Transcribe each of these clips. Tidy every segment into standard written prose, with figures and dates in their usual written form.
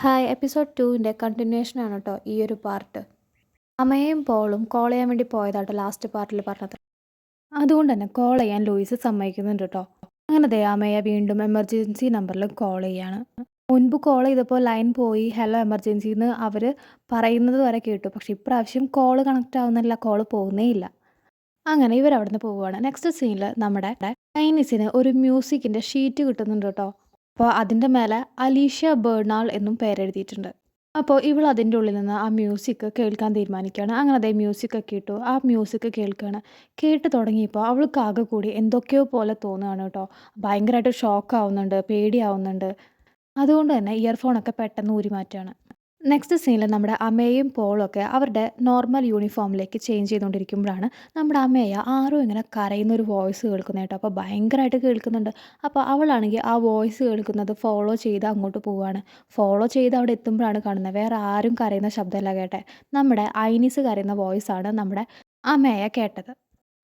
Hi episode 2ൻ്റെ കണ്ടിന്യൂഷനാണ് കേട്ടോ ഈ ഒരു പാർട്ട്. അമ്മയും പോളും കോൾ ചെയ്യാൻ വേണ്ടി പോയതാട്ടോ ലാസ്റ്റ് പാർട്ടിൽ പറഞ്ഞത്. അതുകൊണ്ട് തന്നെ കോൾ ചെയ്യാൻ ലൂയിസ് സമ്മതിക്കുന്നുണ്ട് കേട്ടോ. അങ്ങനെ ദേ അമ്മയെ വീണ്ടും എമർജൻസി നമ്പറിൽ കോൾ ചെയ്യാണ്. മുൻപ് കോൾ ചെയ്തപ്പോൾ ലൈൻ പോയി ഹലോ എമർജൻസി എന്ന് അവർ പറയുന്നത് വരെ കേട്ടു. പക്ഷേ ഇപ്രാവശ്യം കോൾ കണക്റ്റ് ആവുന്നില്ല, കോൾ പോകുന്നേ ഇല്ല. അങ്ങനെ ഇവരവിടെ നിന്ന് പോവുകയാണ്. നെക്സ്റ്റ് സീനിൽ നമ്മുടെ ചൈനീസിന് ഒരു മ്യൂസിക്കിൻ്റെ ഷീറ്റ് കിട്ടുന്നുണ്ട് കേട്ടോ. അപ്പോൾ അതിൻ്റെ മേലെ അലീഷ്യ ബേർണാൾ എന്നും പേരെഴുതിയിട്ടുണ്ട്. അപ്പോൾ ഇവൾ അതിൻ്റെ ഉള്ളിൽ നിന്ന് ആ മ്യൂസിക് കേൾക്കാൻ തീരുമാനിക്കുകയാണ്. അങ്ങനെ അതേ മ്യൂസിക്കൊക്കെ ഇട്ടു. ആ മ്യൂസിക് കേൾക്കുകയാണ്. കേട്ട് തുടങ്ങിയപ്പോൾ അവൾക്ക് ആകെ കൂടി എന്തൊക്കെയോ പോലെ തോന്നുകയാണ് കേട്ടോ. ഭയങ്കരമായിട്ട് ഷോക്കാവുന്നുണ്ട്, പേടിയാവുന്നുണ്ട്. അതുകൊണ്ട് തന്നെ ഇയർഫോണൊക്കെ പെട്ടെന്ന് ഊരി മാറ്റുകയാണ്. നെക്സ്റ്റ് സീനിൽ നമ്മുടെ അമ്മയും പോളും ഒക്കെ അവരുടെ നോർമൽ യൂണിഫോമിലേക്ക് ചേഞ്ച് ചെയ്തുകൊണ്ടിരിക്കുമ്പോഴാണ് നമ്മുടെ അമ്മയെ ആരോ ഇങ്ങനെ കരയുന്ന ഒരു വോയിസ് കേൾക്കുന്നത് കേട്ടോ. അപ്പോൾ ഭയങ്കരമായിട്ട് കേൾക്കുന്നുണ്ട്. അപ്പോൾ അവളാണെങ്കിൽ ആ വോയിസ് കേൾക്കുന്നത് ഫോളോ ചെയ്ത് അങ്ങോട്ട് പോവുകയാണ്. ഫോളോ ചെയ്ത് അവിടെ എത്തുമ്പോഴാണ് കാണുന്നത് വേറെ ആരും കരയുന്ന ശബ്ദമല്ല കേട്ടെ, നമ്മുടെ ഐനിസ് കരയുന്ന വോയിസാണ് നമ്മുടെ അമ്മയെ കേട്ടത്.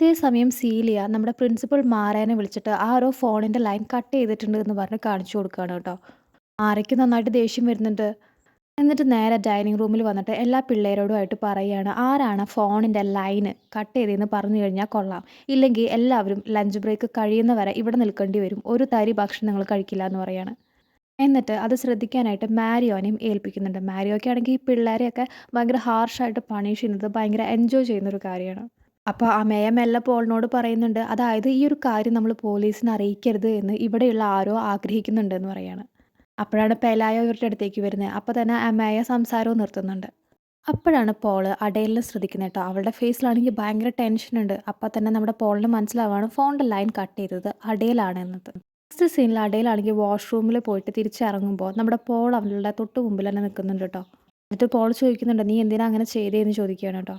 അതേസമയം സീലിയ നമ്മുടെ പ്രിൻസിപ്പൽ മാരേനെ വിളിച്ചിട്ട് ആരോ ഫോണിൻ്റെ ലൈൻ കട്ട് ചെയ്തിട്ടുണ്ട് എന്ന് പറഞ്ഞ് കാണിച്ചു കൊടുക്കുകയാണ് കേട്ടോ. ആരയ്ക്ക് നന്നായിട്ട് ദേഷ്യം വരുന്നുണ്ട്. എന്നിട്ട് നേരെ ഡൈനിങ് റൂമിൽ വന്നിട്ട് എല്ലാ പിള്ളേരോടുമായിട്ട് പറയുകയാണ്, ആരാണ് ഫോണിൻ്റെ ലൈന് കട്ട് ചെയ്തതെന്ന് പറഞ്ഞു കഴിഞ്ഞാൽ കൊള്ളാം, ഇല്ലെങ്കിൽ എല്ലാവരും ലഞ്ച് ബ്രേക്ക് കഴിയുന്നവരെ ഇവിടെ നിൽക്കേണ്ടി വരും, ഒരു തരി ഭക്ഷണം നിങ്ങൾ കഴിക്കില്ല എന്ന് പറയാണ്. എന്നിട്ട് അത് ശ്രദ്ധിക്കാനായിട്ട് മാരിയോനെയും ഏൽപ്പിക്കുന്നുണ്ട്. മാരിയോയ്ക്ക് ആണെങ്കിൽ ഈ പിള്ളേരെയൊക്കെ ഭയങ്കര ഹാർഷായിട്ട് പണിഷ് ചെയ്യുന്നത് ഭയങ്കര എൻജോയ് ചെയ്യുന്നൊരു കാര്യമാണ്. അപ്പോൾ അമ്മയെ മെല്ലെ പോളിനോട് പറയുന്നുണ്ട്, അതായത് ഈ ഒരു കാര്യം നമ്മൾ പോലീസിനെ അറിയിക്കരുത് എന്ന് ഇവിടെയുള്ള ആരോ ആഗ്രഹിക്കുന്നുണ്ടെന്ന് പറയാണ്. അപ്പോഴാണ് പെലായ ഇവരുടെ അടുത്തേക്ക് വരുന്നത്. അപ്പോൾ തന്നെ അമ്മയെ സംസാരവും നിർത്തുന്നുണ്ട്. അപ്പോഴാണ് പോള് അഡേലിനെ ശ്രദ്ധിക്കുന്നത് കേട്ടോ. അവളുടെ ഫേസിലാണെങ്കിൽ ഭയങ്കര ടെൻഷനുണ്ട്. അപ്പോൾ തന്നെ നമ്മുടെ പോളിന് മനസ്സിലാവാണ് ഫോണിൻ്റെ ലൈൻ കട്ട് ചെയ്തത് അഡേലാണ് എന്നത്. നെക്സ്റ്റ് സീനിൽ അഡേലാണെങ്കിൽ വാഷ്റൂമിൽ പോയിട്ട് തിരിച്ചിറങ്ങുമ്പോൾ നമ്മുടെ പോൾ അവളുടെ തൊട്ട് മുമ്പിൽ തന്നെ നിൽക്കുന്നുണ്ട് കേട്ടോ. എന്നിട്ട് പോൾ ചോദിക്കുന്നുണ്ട്, നീ എന്തിനാ അങ്ങനെ ചെയ്തതെന്ന് ചോദിക്കുകയാണ് കേട്ടോ.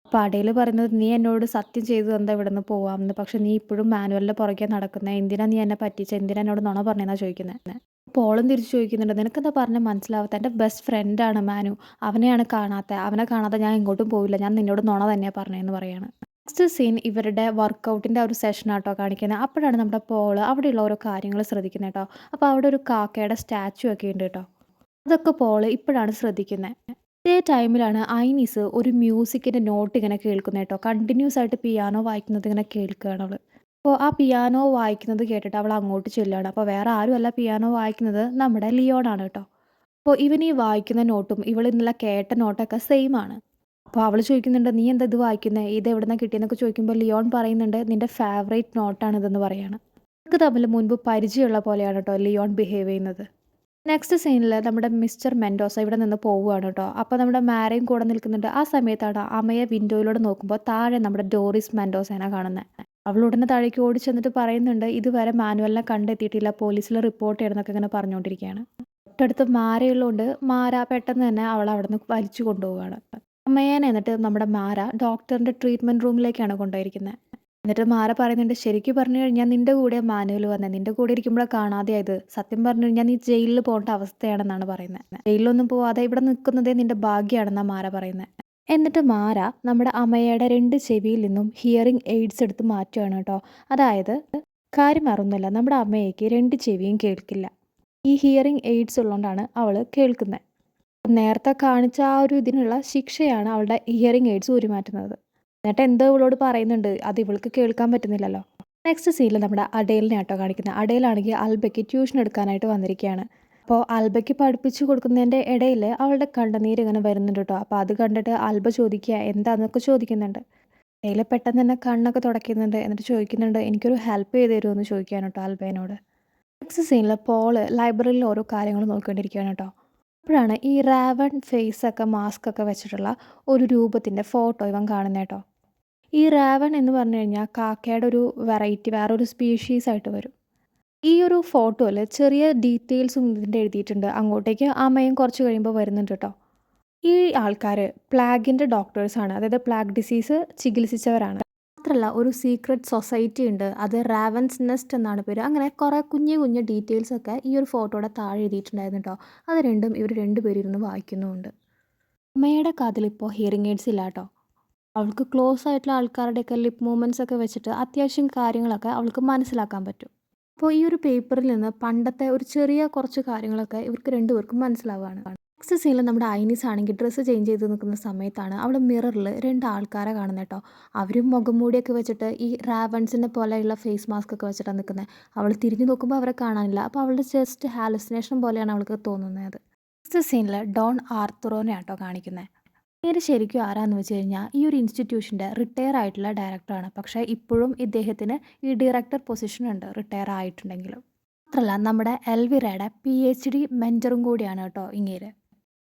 അപ്പോൾ അഡേൽ പറയുന്നത്, നീ എന്നോട് സത്യം ചെയ്തു എന്താ ഇവിടെ നിന്ന് പോവാമെന്ന്, പക്ഷെ നീ ഇപ്പോഴും മാനുവലിൻ്റെ പുറകെ നടക്കുന്നത്, എന്തിനാ നീ എന്നെ പറ്റിച്ച, എന്തിനാ എന്നോട് നുണ പറഞ്ഞതെന്നാണ് ചോദിക്കുന്നത്. പോളും തിരിച്ച് ചോദിക്കുന്നുണ്ട്, നിനക്കെന്താ പറഞ്ഞാൽ മനസ്സിലാവാത്ത, എൻ്റെ ബെസ്റ്റ് ഫ്രണ്ടാണ് മാനു, അവനെയാണ് കാണാത്ത, അവനെ കാണാതെ ഞാൻ എങ്ങോട്ടും പോവില്ല, ഞാൻ നിന്നോട് നുണ തന്നെയാണ് പറഞ്ഞതെന്ന് പറയാണ്. നെക്സ്റ്റ് സീൻ ഇവരുടെ വർക്കൗട്ടിൻ്റെ ഒരു സെഷനാട്ടോ കാണിക്കുന്നത്. അപ്പോഴാണ് നമ്മുടെ പോള് അവിടെയുള്ള ഓരോ കാര്യങ്ങൾ ശ്രദ്ധിക്കുന്നത് കേട്ടോ. അപ്പോൾ അവിടെ ഒരു കാക്കയുടെ സ്റ്റാച്ചു ഒക്കെ ഉണ്ട് കേട്ടോ. അതൊക്കെ പോള് ഇപ്പോഴാണ് ശ്രദ്ധിക്കുന്നത്. ഇതേ ടൈമിലാണ് ഐനീസ് ഒരു മ്യൂസിക്കിൻ്റെ നോട്ട് ഇങ്ങനെ കേൾക്കുന്നത് കേട്ടോ. കണ്ടിന്യൂസ് ആയിട്ട് പിയാനോ വായിക്കുന്നത് ഇങ്ങനെ കേൾക്കുകയാണ് അവൾ. അപ്പോൾ ആ പിയാനോ വായിക്കുന്നത് കേട്ടിട്ട് അവൾ അങ്ങോട്ട് ചെല്ലുകയാണ്. അപ്പോൾ വേറെ ആരുമല്ല പിയാനോ വായിക്കുന്നത്, നമ്മുടെ ലിയോണാണ് കേട്ടോ. അപ്പോൾ ഇവൻ ഈ വായിക്കുന്ന നോട്ടും ഇവൾ ഇന്നലെ കേട്ട നോട്ടൊക്കെ സെയിം ആണ്. അപ്പോൾ അവൾ ചോദിക്കുന്നുണ്ട്, നീ എന്താ ഇത് വായിക്കുന്നത്, ഇത് എവിടെ നിന്നാണ് കിട്ടിയെന്നൊക്കെ ചോദിക്കുമ്പോൾ ലിയോൺ പറയുന്നുണ്ട്, നിൻ്റെ ഫേവറേറ്റ് നോട്ടാണിതെന്ന് പറയാണ്. നമുക്ക് തമ്മിൽ മുൻപ് പരിചയമുള്ള പോലെയാണ് കേട്ടോ ലിയോൺ ബിഹേവ് ചെയ്യുന്നത്. നെക്സ്റ്റ് സീനിൽ നമ്മുടെ മിസ്റ്റർ മെൻഡോസ ഇവിടെ നിന്ന് പോവുകയാണ് കേട്ടോ. അപ്പോൾ നമ്മുടെ മാരയും കൂടെ നിൽക്കുന്നുണ്ട്. ആ സമയത്താണ് അമ്മയെ വിൻഡോയിലൂടെ നോക്കുമ്പോൾ താഴെ നമ്മുടെ ഡോറിസ് മെൻഡോസേനെ കാണുന്നത്. അവൾ ഉടനെ താഴേക്ക് ഓടി ചെന്നിട്ട് പറയുന്നുണ്ട്, ഇതുവരെ മാനുവലിനെ കണ്ടെത്തിയിട്ടില്ല, പോലീസിൽ റിപ്പോർട്ട് ചെയ്യണമെന്നൊക്കെ ഇങ്ങനെ പറഞ്ഞുകൊണ്ടിരിക്കുകയാണ്. തൊട്ടടുത്ത് മാരയുള്ളതുകൊണ്ട് മാര പെട്ടെന്ന് തന്നെ അവൾ അവിടെ നിന്ന് വലിച്ചു കൊണ്ടുപോവുകയാണ്. അമ്മയേനെ എന്നിട്ട് നമ്മുടെ മാര ഡോക്ടറിൻ്റെ ട്രീറ്റ്മെൻറ്റ് റൂമിലേക്കാണ് കൊണ്ടുപോയിരിക്കുന്നത്. എന്നിട്ട് മാര പറയുന്നുണ്ട്, ശരിക്കും പറഞ്ഞു കഴിഞ്ഞാൽ നിൻ്റെ കൂടെ മാനുവൽ വന്നത്, നിൻ്റെ കൂടെ ഇരിക്കുമ്പോഴാണ് കാണാതെയായത്, സത്യം പറഞ്ഞു കഴിഞ്ഞാൽ നീ ജയിലിൽ പോകേണ്ട അവസ്ഥയാണെന്നാണ് പറയുന്നത്, ജയിലിലൊന്നും പോവാതെ ഇവിടെ നിൽക്കുന്നതേ നിൻ്റെ ഭാഗ്യമാണെന്നാണ് മാര പറയുന്നത്. എന്നിട്ട് മാര നമ്മുടെ അമ്മയുടെ 2 ചെവിയിൽ നിന്നും ഹിയറിംഗ് എയ്ഡ്സ് എടുത്ത് മാറ്റുകയാണ് കേട്ടോ. അതായത് കാര്യം അറിയുന്നില്ല, നമ്മുടെ അമ്മയ്ക്ക് 2 ചെവിയും കേൾക്കില്ല. ഈ ഹിയറിംഗ് എയ്ഡ്സ് ഉള്ളതുകൊണ്ടാണ് അവൾ കേൾക്കുന്നത്. നേരത്തെ കാണിച്ച ആ ഒരു ഇതിനുള്ള ശിക്ഷയാണ് അവളുടെ ഹിയറിംഗ് എയ്ഡ്സ് ഊരി മാറ്റുന്നത്. എന്നിട്ട് എന്തോ ഇവളോട് പറയുന്നുണ്ട്, അത് ഇവൾക്ക് കേൾക്കാൻ പറ്റുന്നില്ലല്ലോ. നെക്സ്റ്റ് സീനിൽ നമ്മുടെ അഡേലിനെ ആട്ടോ കാണിക്കുന്നത്. അഡേലാണെങ്കിൽ അൽബയ്ക്ക് ട്യൂഷൻ എടുക്കാനായിട്ട് വന്നിരിക്കുകയാണ്. അപ്പോൾ അൽബയ്ക്ക് പഠിപ്പിച്ചു കൊടുക്കുന്നതിൻ്റെ ഇടയിൽ അവളുടെ കണ്ണുനീര് ഇങ്ങനെ വരുന്നുണ്ട് കേട്ടോ. അപ്പോൾ അത് കണ്ടിട്ട് അൽബ ചോദിക്കുക എന്താണെന്നൊക്കെ ചോദിക്കുന്നുണ്ട്. അഡേൽ പെട്ടെന്ന് തന്നെ കണ്ണൊക്കെ തുടയ്ക്കുന്നുണ്ട്. എന്നിട്ട് ചോദിക്കുന്നുണ്ട്, എനിക്കൊരു ഹെൽപ്പ് ചെയ്ത് തരുമോ എന്ന് ചോദിക്കുകയാണ് കേട്ടോ അൽബേനോട്. നെക്സ്റ്റ് സീനിൽ പോള് ലൈബ്രറിയിൽ ഓരോ കാര്യങ്ങൾ നോക്കിക്കൊണ്ടിരിക്കുകയാണ് കേട്ടോ. അപ്പോഴാണ് ഈ റാവൺ ഫേസൊക്കെ മാസ്കൊക്കെ വെച്ചിട്ടുള്ള ഒരു രൂപത്തിൻ്റെ ഫോട്ടോ ഇവൻ കാണുന്നത് കേട്ടോ. ഈ റാവൺ എന്ന് പറഞ്ഞു കഴിഞ്ഞാൽ കാക്കയുടെ ഒരു വെറൈറ്റി, വേറൊരു സ്പീഷീസ് ആയിട്ട് വരും. ഈ ഒരു ഫോട്ടോയിൽ ചെറിയ ഡീറ്റെയിൽസും ഇതിൻ്റെ എഴുതിയിട്ടുണ്ട്. അങ്ങോട്ടേക്ക് അമ്മയും കുറച്ച് കഴിയുമ്പോൾ വരുന്നുണ്ട് കേട്ടോ. ഈ ആൾക്കാർ പ്ലാഗിൻ്റെ ഡോക്ടേഴ്സാണ്, അതായത് പ്ലാഗ് ഡിസീസ് ചികിത്സിച്ചവരാണ്. മാത്രമല്ല ഒരു സീക്രട്ട് സൊസൈറ്റി ഉണ്ട്, അത് റാവൻസ് നെസ്റ്റ് എന്നാണ് പേര്. അങ്ങനെ കുറേ കുഞ്ഞു കുഞ്ഞു ഡീറ്റെയിൽസൊക്കെ ഈ ഒരു ഫോട്ടോയുടെ താഴെ എഴുതിയിട്ടുണ്ടായിരുന്നു കേട്ടോ. അത് രണ്ടും ഇവർ രണ്ടുപേരും ഇരുന്ന് വായിക്കുന്നുമുണ്ട്. അമ്മയുടെ കാതിൽ ഇപ്പോൾ ഹിയറിംഗ് എയ്ഡ്സ് ഇല്ല കേട്ടോ. അവൾക്ക് ക്ലോസ് ആയിട്ടുള്ള ആൾക്കാരുടെയൊക്കെ ലിപ്പ് മൂവ്മെൻറ്റ്സ് ഒക്കെ വെച്ചിട്ട് അത്യാവശ്യം കാര്യങ്ങളൊക്കെ അവൾക്ക് മനസ്സിലാക്കാൻ പറ്റും. അപ്പോൾ ഈ ഒരു പേപ്പറിൽ നിന്ന് പണ്ടത്തെ ഒരു ചെറിയ കുറച്ച് കാര്യങ്ങളൊക്കെ ഇവർക്ക് രണ്ടുപേർക്കും മനസ്സിലാവുകയാണ്. നെക്സ്റ്റ് സീനിൽ നമ്മുടെ ഐനിസ് ആണെങ്കിൽ ഡ്രസ്സ് ചേഞ്ച് ചെയ്ത് നിൽക്കുന്ന സമയത്താണ് അവൾ മിററിൽ 2 ആൾക്കാരെ കാണുന്നത് കേട്ടോ. അവരും മുഖം മൂടിയൊക്കെ വെച്ചിട്ട് ഈ റാവൺസിനെ പോലെയുള്ള ഫേസ് മാസ്ക് ഒക്കെ വെച്ചിട്ടാണ് നിൽക്കുന്നത്. അവൾ തിരിഞ്ഞു നോക്കുമ്പോൾ അവരെ കാണാനില്ല. അപ്പോൾ അവളുടെ ജസ്റ്റ് ഹാലുസിനേഷൻ പോലെയാണ് അവൾക്ക് തോന്നുന്നത്. നെക്സ്റ്റ് സീനിൽ ഡോൺ ആർത്തുറോനെ ആട്ടോ കാണിക്കുന്നത്. പേര് ശരിക്കും ആരാന്ന് വെച്ച് കഴിഞ്ഞാൽ ഈ ഒരു ഇൻസ്റ്റിറ്റ്യൂഷൻ്റെ റിട്ടയർ ആയിട്ടുള്ള ഡയറക്ടറാണ്. പക്ഷേ ഇപ്പോഴും ഇദ്ദേഹത്തിന് ഈ ഡയറക്ടർ പൊസിഷൻ ഉണ്ട് റിട്ടയർ ആയിട്ടുണ്ടെങ്കിലും. മാത്രമല്ല നമ്മുടെ എൽവിറയുടെ PhD മെൻറ്ററും കൂടിയാണ് കേട്ടോ ഇങ്ങേര്.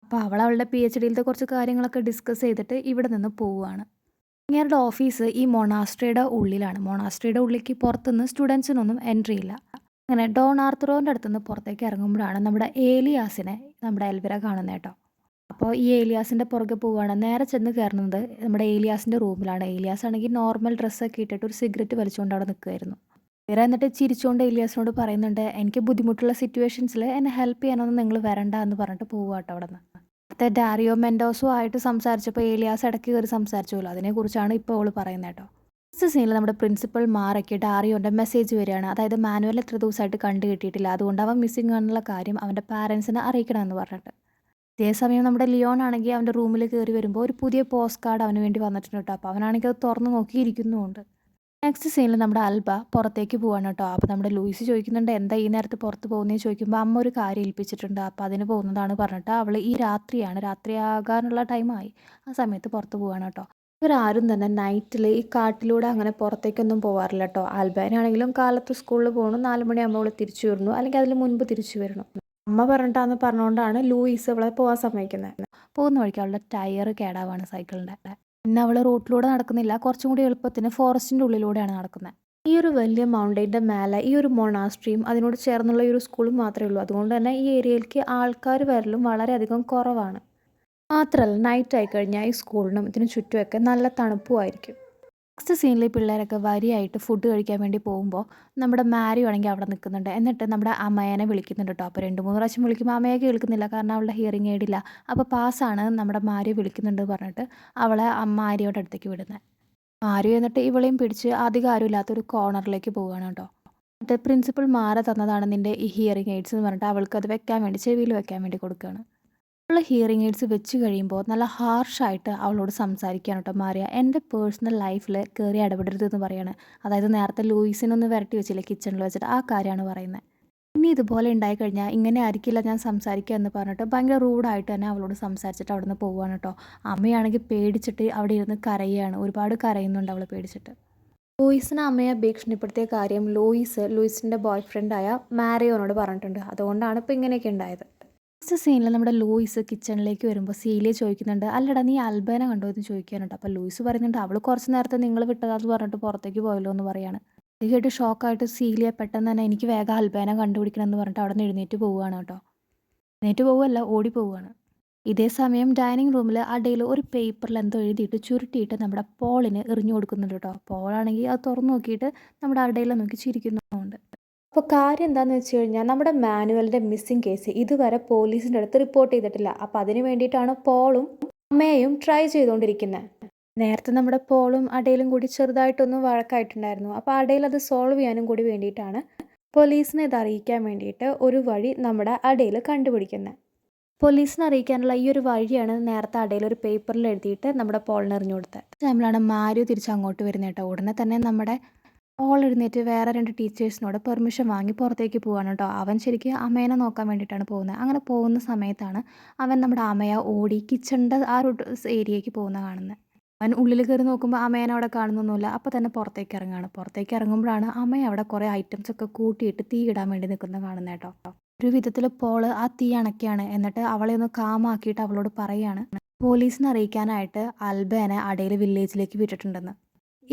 അപ്പോൾ അവൾ അവളുടെ PhDയിലത്തെ കുറച്ച് കാര്യങ്ങളൊക്കെ ഡിസ്കസ് ചെയ്തിട്ട് ഇവിടെ നിന്ന് പോവുകയാണ്. ഇങ്ങേരുടെ ഓഫീസ് ഈ മൊണാസ്ട്രിയുടെ ഉള്ളിലാണ്. മൊണാസ്ട്രിയുടെ ഉള്ളിലേക്ക് പുറത്തുനിന്ന് സ്റ്റുഡൻസിനൊന്നും എൻട്രി ഇല്ല. അങ്ങനെ ഡോൺ ആർത്തുറോൻ്റെ അടുത്തുനിന്ന് പുറത്തേക്ക് ഇറങ്ങുമ്പോഴാണ് നമ്മുടെ ഏലിയാസിനെ നമ്മുടെ എൽവിറ കാണുന്നത് കേട്ടോ. അപ്പോൾ ഈ ഏലിയാസിൻ്റെ പുറകെ പോവുകയാണ്. നേരെ ചെന്ന് കയറുന്നത് നമ്മുടെ ഏലിയാസിൻ്റെ റൂമിലാണ്. ഏലിയാസ് ആണെങ്കിൽ നോർമൽ ഡ്രസ്സൊക്കെ ഇട്ടിട്ട് ഒരു സിഗരറ്റ് വലിച്ചുകൊണ്ട് അവിടെ നിൽക്കുമായിരുന്നു. ഇവരെ എന്നിട്ട് ചിരിച്ചുകൊണ്ട് ഏലിയാസിനോട് പറയുന്നുണ്ട്, എനിക്ക് ബുദ്ധിമുട്ടുള്ള സിറ്റുവേഷൻസിൽ എന്നെ ഹെൽപ്പ് ചെയ്യാനൊന്നും നിങ്ങൾ വരണ്ട എന്ന് പറഞ്ഞിട്ട് പോവുക കേട്ടോ അവിടെ നിന്ന്. നേരത്തെ ഡാരിയോ മെൻഡോസോ ആയിട്ട് സംസാരിച്ചപ്പോൾ ഏലിയാസ് ഇടയ്ക്ക് കയറി സംസാരിച്ചല്ലോ, അതിനെക്കുറിച്ചാണ് ഇപ്പോൾ അവൾ പറയുന്നത് കേട്ടോ. ഫസ്റ്റ് സീനിൽ നമ്മുടെ പ്രിൻസിപ്പൽ മാറയ്ക്ക് ഡാരിയോൻ്റെ മെസ്സേജ് വരികയാണ്. അതായത് മാനുവൽ എത്ര ദിവസമായിട്ട് കണ്ടു കിട്ടിയിട്ടില്ല, അതുകൊണ്ട് അവൻ മിസ്സിംഗ് ആണെന്നുള്ള കാര്യം അവൻ്റെ പാരൻസിനെ അറിയിക്കണമെന്ന് പറഞ്ഞിട്ട്. അതേസമയം നമ്മുടെ ലിയോൺ ആണെങ്കിൽ അവൻ്റെ റൂമിൽ കയറി വരുമ്പോൾ ഒരു പുതിയ പോസ്റ്റ് കാർഡ് അവന് വേണ്ടി വന്നിട്ടുണ്ട് കേട്ടോ. അപ്പോൾ അവനാണെങ്കിൽ അത് തുറന്ന് നോക്കിയിരിക്കുന്നുമുണ്ട്. നെക്സ്റ്റ് സീനിൽ നമ്മുടെ അൽബ പുറത്തേക്ക് പോവാണ് കേട്ടോ. അപ്പോൾ നമ്മുടെ ലൂയിസ് ചോദിക്കുന്നുണ്ട്, എന്താ ഈ നേരത്ത് പുറത്ത് പോകുന്നതെന്ന് ചോദിക്കുമ്പോൾ അമ്മ ഒരു കാര്യം ഏൽപ്പിച്ചിട്ടുണ്ട്, അപ്പോൾ അതിന് പോകുന്നതാണ് പറഞ്ഞിട്ട് അവൾ ഈ രാത്രിയാകാനുള്ള ടൈമായി ആ സമയത്ത് പുറത്ത് പോവാണ് കേട്ടോ. ഇവരാരും തന്നെ നൈറ്റിൽ ഈ കാട്ടിലൂടെ അങ്ങനെ പുറത്തേക്കൊന്നും പോകാറില്ല കേട്ടോ. ആൽബാനാണെങ്കിലും കാലത്ത് സ്കൂളിൽ പോകണം, 4 മണിയാകുമ്പോൾ അവൾ തിരിച്ചു വരണം, അല്ലെങ്കിൽ അതിന് മുൻപ് തിരിച്ചു വരണം. അമ്മ പറഞ്ഞുകൊണ്ടാണ് ലൂയിസ് അവളെ പോകാൻ സമ്മതിക്കുന്നത്. പോകുന്ന വഴിക്ക് അവളുടെ ടയർ കേടാവാണ് സൈക്കിളിൻ്റെ. പിന്നെ അവൾ റോട്ടിലൂടെ നടക്കുന്നില്ല, കുറച്ചും കൂടി എളുപ്പത്തിന് ഫോറസ്റ്റിൻ്റെ ഉള്ളിലൂടെയാണ് നടക്കുന്നത്. ഈ ഒരു വലിയ മൗണ്ടൈൻ്റെ മേലെ ഈ ഒരു മൊണാസ്ട്രിയും അതിനോട് ചേർന്നുള്ള ഈ ഒരു സ്കൂളും മാത്രമേ ഉള്ളൂ. അതുകൊണ്ട് തന്നെ ഈ ഏരിയയിലേക്ക് ആൾക്കാർ വരലും വളരെയധികം കുറവാണ്. മാത്രമല്ല നൈറ്റ് ആയിക്കഴിഞ്ഞാൽ ഈ സ്കൂളിനും ഇതിന് ചുറ്റുമൊക്കെ നല്ല തണുപ്പുമായിരിക്കും. നെക്സ്റ്റ് സീനിൽ പിള്ളേരൊക്കെ വരിയായിട്ട് ഫുഡ് കഴിക്കാൻ വേണ്ടി പോകുമ്പോൾ നമ്മുടെ മാരി ആണെങ്കിൽ അവിടെ നിൽക്കുന്നുണ്ട്. എന്നിട്ട് നമ്മുടെ അമ്മേനെ വിളിക്കുന്നുണ്ട് കേട്ടോ. അപ്പോൾ 2-3 പ്രാവശ്യം വിളിക്കുമ്പോൾ അമ്മയെ കേൾക്കുന്നില്ല, കാരണം അവളുടെ ഹിയറിംഗ് എയ്ഡില്ല. അപ്പോൾ പാസ്സാണ് നമ്മുടെ മാരി വിളിക്കുന്നുണ്ട് പറഞ്ഞിട്ട് അവളെ മാരിയോടെ അടുത്തേക്ക് വിടുന്നത്. മാരി എന്നിട്ട് ഇവളെയും പിടിച്ച് അധികം ആരുമില്ലാത്തൊരു കോർണറിലേക്ക് പോവുകയാണ് കേട്ടോ. എന്നിട്ട് പ്രിൻസിപ്പൽ തന്നതാണ് നിൻ്റെ ഈ ഹിയറിംഗ് എയ്ഡ്സ് എന്ന് പറഞ്ഞിട്ട് അവൾക്ക് അത് വെക്കാൻ വേണ്ടി ചെവിയിൽ വെക്കാൻ വേണ്ടി കൊടുക്കുകയാണ്. അവൾ ഹിയറിംഗ് എയ്ഡ്സ് വെച്ച് കഴിയുമ്പോൾ നല്ല ഹാർഷായിട്ട് അവളോട് സംസാരിക്കാൻ കേട്ടോ മാറിയ. എൻ്റെ പേഴ്സണൽ ലൈഫിൽ കയറി ഇടപെടരുതെന്ന് പറയാണ്. അതായത് നേരത്തെ ലൂയിസിനൊന്ന് വരട്ടി വെച്ചില്ലേ കിച്ചണിൽ വെച്ചിട്ട്, ആ കാര്യമാണ് പറയുന്നത്. ഇനി ഇതുപോലെ ഉണ്ടായിക്കഴിഞ്ഞാൽ ഇങ്ങനെ ആയിരിക്കില്ല ഞാൻ സംസാരിക്കുക എന്ന് പറഞ്ഞിട്ട് ഭയങ്കര റൂഡായിട്ട് തന്നെ അവളോട് സംസാരിച്ചിട്ട് അവിടെ നിന്ന് പോവുകയാണ് കേട്ടോ. അമ്മയാണെങ്കിൽ പേടിച്ചിട്ട് അവിടെ ഇരുന്ന് കരയുകയാണ്, ഒരുപാട് കരയുന്നുണ്ട് അവൾ പേടിച്ചിട്ട്. ലൂയിസിന് അമ്മയെ ഭീഷണിപ്പെടുത്തിയ കാര്യം ലൂയിസിൻ്റെ ബോയ് ഫ്രണ്ടായ മാരിയോനോട് പറഞ്ഞിട്ടുണ്ട്. അതുകൊണ്ടാണ് ഇപ്പോൾ ഇങ്ങനെയൊക്കെ ഉണ്ടായത്. നെക്സ്റ്റ് സീനിൽ നമ്മുടെ ലൂയിസ് കിച്ചണിലേക്ക് വരുമ്പോൾ സീലിയ ചോദിക്കുന്നുണ്ട്, അല്ലടാ നീ അൽബേനെ കണ്ടോ എന്ന് ചോദിക്കാനുണ്ട്. അപ്പോൾ ലൂയിസ് പറയുന്നുണ്ട്, അവൾ കുറച്ച് നേരത്തെ നിങ്ങൾ വിട്ടതാന്ന് പറഞ്ഞിട്ട് പുറത്തേക്ക് പോയല്ലോ എന്ന് പറയാണ്. ഇത് കേട്ട് ഷോക്കായിട്ട് സീലിയ പെട്ടെന്ന് തന്നെ എനിക്ക് വേഗം അൽബേനെ കണ്ടുപിടിക്കണം എന്ന് പറഞ്ഞിട്ട് അവിടെ നിന്ന് എഴുന്നേറ്റ് പോവുകയാണ് കേട്ടോ. എഴുന്നേറ്റ് പോവുകയല്ല, ഓടി പോവുകയാണ്. ഇതേ സമയം ഡൈനിങ് റൂമിൽ അടയിൽ ഒരു പേപ്പറിൽ എന്തോ എഴുതിയിട്ട് ചുരുട്ടിയിട്ട് നമ്മുടെ പോളിന് എറിഞ്ഞു കൊടുക്കുന്നുണ്ട് കേട്ടോ. പോളാണെങ്കിൽ അത് തുറന്നു നോക്കിയിട്ട് നമ്മുടെ അടയിൽ നോക്കി ചിരിക്കുന്നുണ്ട്. അപ്പോൾ കാര്യം എന്താണെന്ന് വെച്ച് കഴിഞ്ഞാൽ നമ്മുടെ മാനുവലിൻ്റെ മിസ്സിംഗ് കേസ് ഇതുവരെ പോലീസിൻ്റെ അടുത്ത് റിപ്പോർട്ട് ചെയ്തിട്ടില്ല. അപ്പോൾ അതിന് വേണ്ടിയിട്ടാണ് പോളും അമ്മയും ട്രൈ ചെയ്തുകൊണ്ടിരിക്കുന്നത്. നേരത്തെ നമ്മുടെ പോളും അടയിലും കൂടി ചെറുതായിട്ടൊന്ന് വഴക്കായിട്ടുണ്ടായിരുന്നു. അപ്പോൾ അടയിൽ അത് സോൾവ് ചെയ്യാനും കൂടി വേണ്ടിയിട്ടാണ് പോലീസിനെ ഇത് അറിയിക്കാൻ വേണ്ടിയിട്ട് ഒരു വഴി നമ്മുടെ അടയിൽ കണ്ടുപിടിക്കുന്നത്. പോലീസിനെ അറിയിക്കാനുള്ള ഈ ഒരു വഴിയാണ് നേരത്തെ അടയിൽ ഒരു പേപ്പറിൽ എഴുതിയിട്ട് നമ്മുടെ പോളിന് എറിഞ്ഞു കൊടുത്തത്. നമ്മളാണ് മാരു തിരിച്ച് അങ്ങോട്ട് വരുന്നത് കേട്ടോ. ഉടനെ തന്നെ നമ്മുടെ പോൾ എഴുന്നേറ്റ് വേറെ 2 ടീച്ചേഴ്സിനോട് പെർമിഷൻ വാങ്ങി പുറത്തേക്ക് പോവാണ് കേട്ടോ. അവൻ ശരിക്കും അമ്മേനെ നോക്കാൻ വേണ്ടിയിട്ടാണ് പോകുന്നത്. അങ്ങനെ പോകുന്ന സമയത്താണ് അവൻ നമ്മുടെ അമ്മയെ ഓടി കിച്ചണിൻ്റെ ആ ഒരു ഏരിയയ്ക്ക് പോകുന്ന കാണുന്നത്. അവൻ ഉള്ളിൽ കയറി നോക്കുമ്പോൾ അമ്മേനെ അവിടെ കാണുന്നൊന്നുമില്ല. അപ്പോൾ തന്നെ പുറത്തേക്ക് ഇറങ്ങുകയാണ്. പുറത്തേക്ക് ഇറങ്ങുമ്പോഴാണ് അമ്മ അവിടെ കുറേ ഐറ്റംസ് ഒക്കെ കൂട്ടിയിട്ട് തീ ഇടാൻ വേണ്ടി നിൽക്കുന്നത് കാണുന്നത് കേട്ടോ. ഒരു വിധത്തിൽ പോൾ ആ തീ അണയ്ക്കുകയാണ്. എന്നിട്ട് അവളെ ഒന്ന് കാമാക്കിയിട്ട് അവളോട് പറയുകയാണ് പോലീസിനെ അറിയിക്കാനായിട്ട് അൽബേനെ അടയിൽ വില്ലേജിലേക്ക് വിട്ടിട്ടുണ്ടെന്ന്.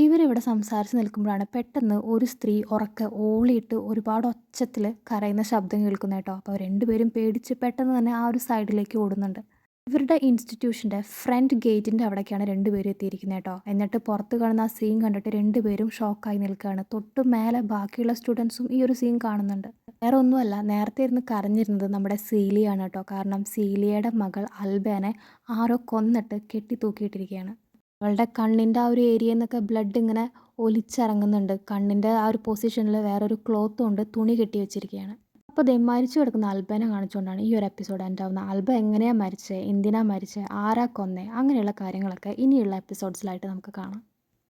ഇവരിവിടെ സംസാരിച്ച് നിൽക്കുമ്പോഴാണ് പെട്ടെന്ന് ഒരു സ്ത്രീ ഉറക്കെ ഓളിയിട്ട് ഒരുപാട് ഒച്ചത്തിൽ കരയുന്ന ശബ്ദം കേൾക്കുന്നത് കേട്ടോ. അപ്പോൾ 2 പേരും പേടിച്ച് പെട്ടെന്ന് തന്നെ ആ ഒരു സൈഡിലേക്ക് ഓടുന്നുണ്ട്. ഇവരുടെ ഇൻസ്റ്റിറ്റ്യൂഷൻ്റെ ഫ്രണ്ട് ഗേറ്റിൻ്റെ അവിടേക്കാണ് 2 പേരും എത്തിയിരിക്കുന്നത് കേട്ടോ. എന്നിട്ട് പുറത്ത് കാണുന്ന ആ സീൻ കണ്ടിട്ട് 2 പേരും ഷോക്കായി നിൽക്കുകയാണ്. തൊട്ട് മേലെ ബാക്കിയുള്ള സ്റ്റുഡൻസും ഈ ഒരു സീൻ കാണുന്നുണ്ട്. വേറെ ഒന്നുമല്ല, നേരത്തെ ഇരുന്ന് കരഞ്ഞിരുന്നത് നമ്മുടെ സീലിയാണ് കേട്ടോ. കാരണം സീലിയയുടെ മകൾ അൽബേനെ ആരോ കൊന്നിട്ട് കെട്ടി തൂക്കിയിട്ടിരിക്കുകയാണ്. അവളുടെ കണ്ണിൻ്റെ ആ ഒരു ഏരിയയിൽ നിന്നൊക്കെ ബ്ലഡ് ഇങ്ങനെ ഒലിച്ചിറങ്ങുന്നുണ്ട്. കണ്ണിൻ്റെ ആ ഒരു പൊസിഷനിൽ വേറൊരു ക്ലോത്ത് കൊണ്ട് തുണി കെട്ടി വെച്ചിരിക്കുകയാണ്. അപ്പോൾ ദേ മരിച്ചു കിടക്കുന്ന അൽബനെ കാണിച്ചുകൊണ്ടാണ് ഈ ഒരു എപ്പിസോഡ് എൻഡ് ആവുന്നത്. അൽബ എങ്ങനെയാണ് മരിച്ചത്, എന്തിനാ മരിച്ചത്, ആരാ കൊന്നേ, അങ്ങനെയുള്ള കാര്യങ്ങളൊക്കെ ഇനിയുള്ള എപ്പിസോഡ്സിലായിട്ട് നമുക്ക് കാണാം.